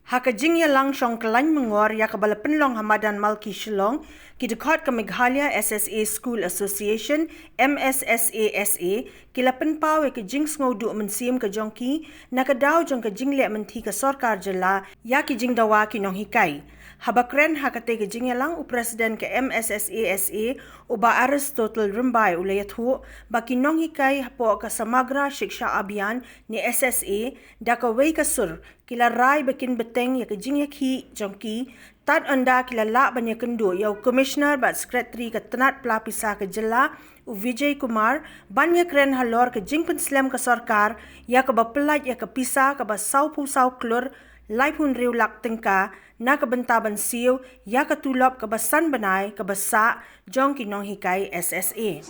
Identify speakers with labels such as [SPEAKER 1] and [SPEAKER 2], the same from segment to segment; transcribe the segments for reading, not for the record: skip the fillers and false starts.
[SPEAKER 1] Hakajing ya lang syong kelany mengor ya kabala penlong Hamadan Malki Shillong kidekot ke Meghalaya SSA School Association MSSASA kila penpaw ke jing sngodu mensim ke jongki na kadaw jong ke jing le menti ke sorkar jela ya ki jing dawa kinong hikai habakren hakate ke jing ya lang presiden ke MSSASA uba Aristotle Rimbai ulayathu bakinong hikai po ke samagra shiksha abhiyan ni SSA dakaway kasur kila rai bakin beteng ya kejing ya ki jongki tat anda kila la banya kendo ya commissioner bat secretary ke tenat pelapisa ke jela Vijay Kumar banya kren halor ke jing penslam ke sarkar ya ke bapelat ya ke pisa ke basau pusau klur lai pun riu lak tengka na ke bentaban siu ya ke tulop ke basan benai ke basa jong kinong hikai SSA.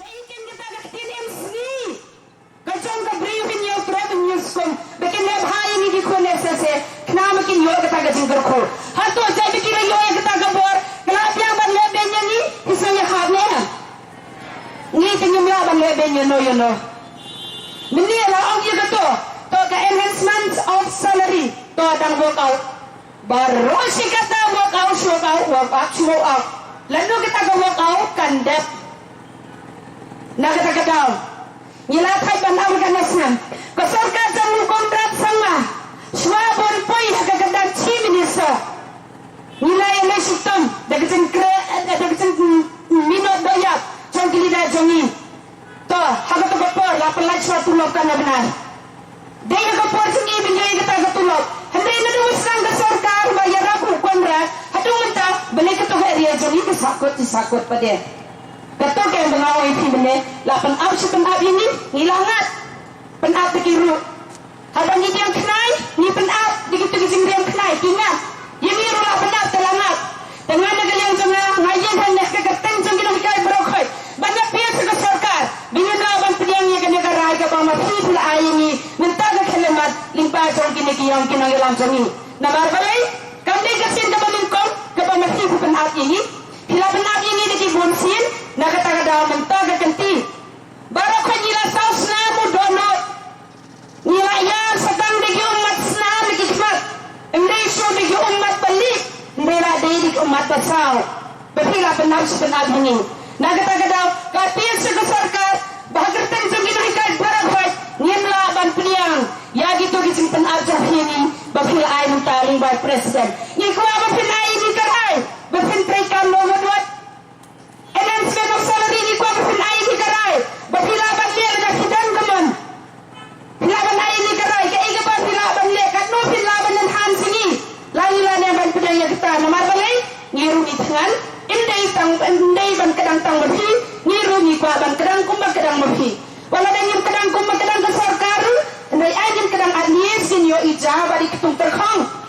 [SPEAKER 2] Kacang kebriuhin yang revenue skon, bikin lebhay ni di kon SSA, kenapa kin yo kita gajing berko. Hatu saya bikin yo kita gabor, kenapa yang ban lebenya ni, isanya hadnya. Ni tinggal ya ban lebenya no yo no. Meni lah orang yo to ke enhancement of salary, to dang work out. Baru si kata work out, show out. Lalu kita ke work out kan dep. Nak kita kedau. Nila thai ban organisation ko sarkar jamu kontrak sama swabon poi hakagadang chief minister nila ele sitom dagajeng minot doya chongkili da jongi to hagato gopor la pelaj suatu lokan benar dei gopor singi binjai kita gatulok hande na dumusang ka sarkar bayar aku kontrak hadu menta beli ketu area jongi kesakut pade Ketua yang mengawal ini benar, lapan ab sepen ab ini ngilangat, penab dikiru. Hadang ini yang kenai, ni penab dikitu kising yang kenai, ingat. Ini rulah penab telangat. Dengan negara yang tengah ngajen hendak kegeteng jengkina hikai berokoi. Banyak pihak ke sarkar, bingin lawan pediangnya ke negara ke bawah pula ini, mentah ke kelemat limpah jengkina yang kina ngilang jengi. Namar balai, kami kesin ke balingkong ke bawah penab ini. Bila penab ini dikibunsin, nak kata dalam mentah ke kenti. Baru kau nila saus namu donot. Nila yang sedang digi umat senam digi khidmat. Indonesia digi umat balik. Nila digi umat besar. Berpila penab sepenab ini. Nak kata dalam katil segi sarkar. Bahagia tenjung kita hikai berabai. Nimla ban piliang. Ya gitu kisah penab ini. Berpila air mentaling by presiden. Iku apa pilihan ini kerai. Berpintrikan nomor 2. Enhancement of salary ni kuat berpilai ni kerai. Berpilaban dia dengan hidang keman. Pilaban lain ni kerai. Keigapan pilaban dia. Kanu pilaban enhance ni. Lain-lain yang ban pedaya kita. Nomor balai. Ngiru ni tangan. Indai ban kedang tang berhi. Ngiru ni kuat ban kedang kumbang kedang berhi. Walau dengan kedang kumbang kedang ke sarkar. Indai ayam kedang adnis. Sinyo ijah balik ketung terkong.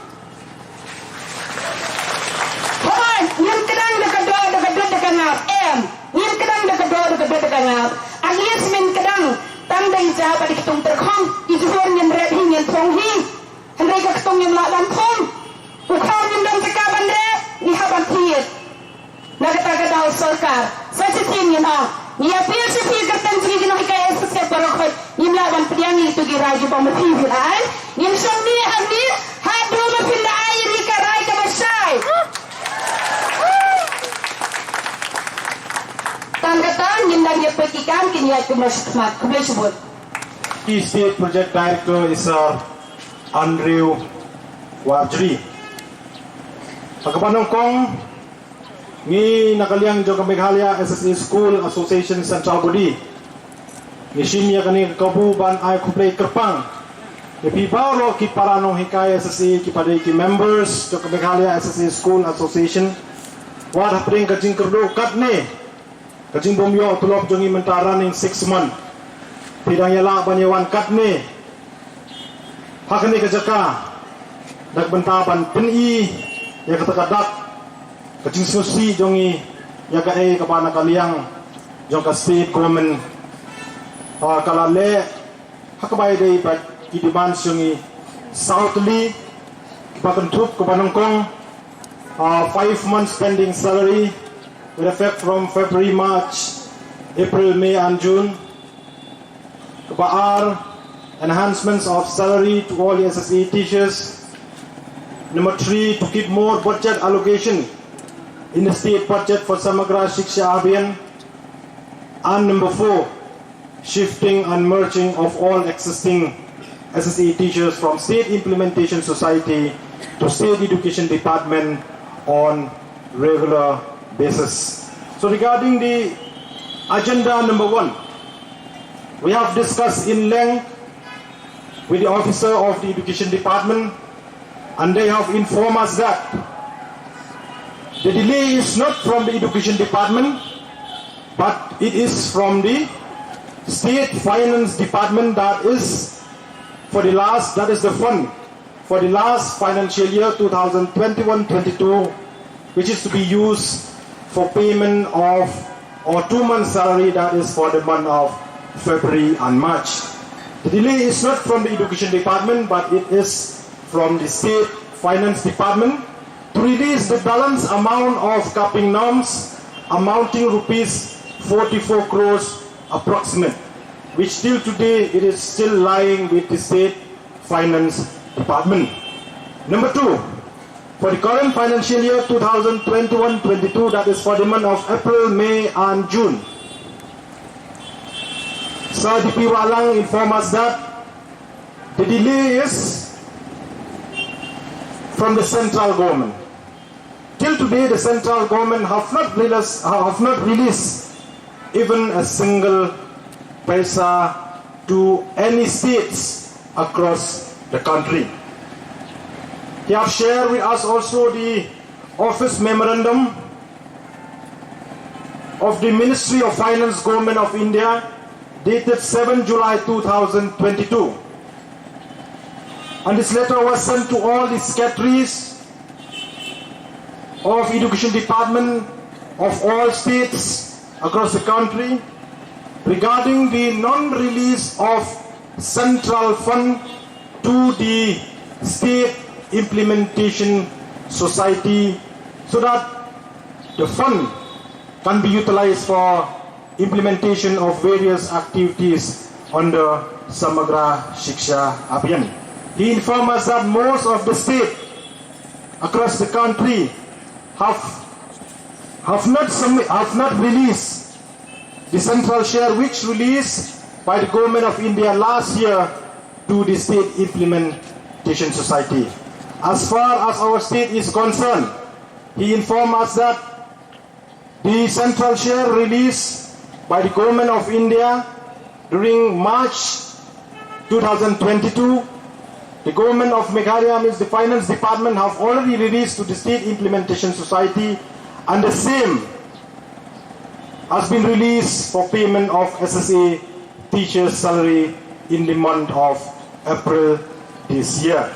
[SPEAKER 2] Hoy, yang kedang dekat ngap yang kedang dekat ngap alias men kedang tandai jah pada ketung terkong ijuhor yang red yang tong hi hendai ke ketung yang lawan thong ukau yang dang cekaban red ni haban tiet nak kata daw sarkar sacitin yang ni apil si kertan sigi no hikai SSA barokoi ni lawan pediang itu giraju pamati bilai yang sonni hamni hadu mafilai ni karai ke basai Tangkatan yang dah dipertikan kini itu masukmat. Kembali sebut.
[SPEAKER 3] Key State Project Director is Andrew Wajri. Pagkapanong kong ni nakaliang jo Meghalaya SSA School Association Central Body. Ni simya kani kabuban ay kuplay kerpang. Ni pibaro ki paranong hikay SSA ki paday ki members jo Meghalaya SSA School Association. Wad hapring kajing kerdo kat ni. Kajing bomyo tulop jongi mentara ning 6 month. Pidang yala banyawan kat ni. Hakani kajaka. Dak bentapan peni ya katakadak. Kajing susi jongi ya kae kapana kaliang jong ka state government. Kalale hakabay day pa kidiman jongi southly pakentup kapanongkong 5 months pending salary with effect from February, March, April, May and June. Kebaar enhancements of salary to all the SSA teachers. Number 3, to keep more budget allocation in the state budget for Samagra Shiksha Abhiyan. And number 4, shifting and merging of all existing SSA teachers from State Implementation Society to State Education Department on regular basis. So regarding the agenda number 1, we have discussed in length with the officer of the Education Department, and they have informed us that the delay is not from the Education Department, but it is from the State Finance Department, that is the fund for the last financial year 2021-22, which is to be used for payment of our 2 months salary, that is for the month of February and March. The delay is not from the Education Department, but it is from the State Finance Department to release the balance amount of capping norms amounting rupees 44 crores approximate, which till today it is still lying with the State Finance Department. Number 2, for the current financial year 2021-22, that is for the month of April, May and June, Sir D.P. Walang informed us that the delay is from the central government. Till today, the central government have not released even a single paisa to any states across the country. They have shared with us also the office memorandum of the Ministry of Finance, Government of India, dated 7 July 2022. And this letter was sent to all the secretaries of Education Department of all states across the country regarding the non-release of central fund to the State Implementation Society, so that the fund can be utilized for implementation of various activities under Samagra Shiksha Abhiyan. He informed us that most of the states across the country have not released the central share which released by the Government of India last year to the State Implementation Society. As far as our state is concerned, he informed us that the central share released by the Government of India during March 2022, the Government of Meghalaya, means the Finance Department, have already released to the State Implementation Society, and the same has been released for payment of SSA teachers' salary in the month of April this year.